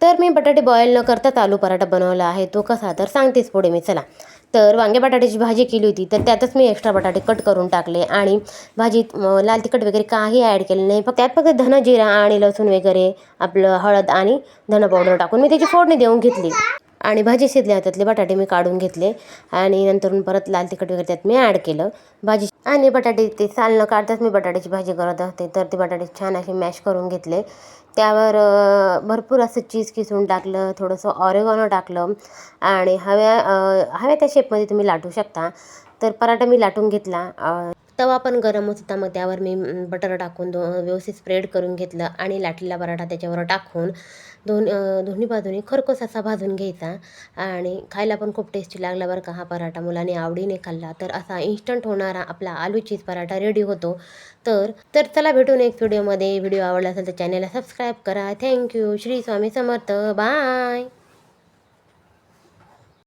तर मी बटाटे बॉईल न करताच आलू पराठा बनवला आहे. तो कसा तर सांगतेच पुढे मी. चला, तर वांगे बटाट्याची भाजी केली होती, तर त्यातच मी एक्स्ट्रा बटाटे कट करून टाकले आणि भाजीत लाल तिखट वगैरे काही ॲड केलं नाही. त्यात फक्त धना जिरा आणि लसूण वगैरे, आपलं हळद आणि धना पावडर टाकून मी त्याची फोडणी देऊन घेतली आणि भाजी शिजल्या त्यातले बटाटे मी काढून घेतले आणि नंतरून परत लाल तिखट वगैरे त्यात मी ॲड केलं भाजी. आणि बटाटे ते साल न काढताच मी बटाट्याची भाजी करत असते, तर ते बटाटे छान असे मॅश करून घेतले. त्यावर भरपूर असं चीज किसून टाकलं, थोडंसं ऑरेगॉनो टाकलं आणि हव्या त्या शेपमध्ये तुम्ही लाटू शकता. तर पराठा मी लाटून घेतला. तवा पण गरमच होता, मग त्यावर मी बटर टाकून व्यवस्थित स्प्रेड करून घेतलं आणि लाटलेला पराठा त्याच्यावर टाकून दोन्ही बाजूनी खरपूस असा भाजून घ्यायचा आणि खायला पण खूप टेस्टी लागला बरं का हा पराठा. मुलांनी आवडीने खाल्ला. तर असा इन्स्टंट होणारा आपला आलू चीज पराठा रेडी होतो. तर तर चला, भेटू नेक्स्ट व्हिडिओमध्ये. व्हिडिओ आवडला असेल तर चॅनलला सबस्क्राईब करा. थँक्यू. श्री स्वामी समर्थ. बाय.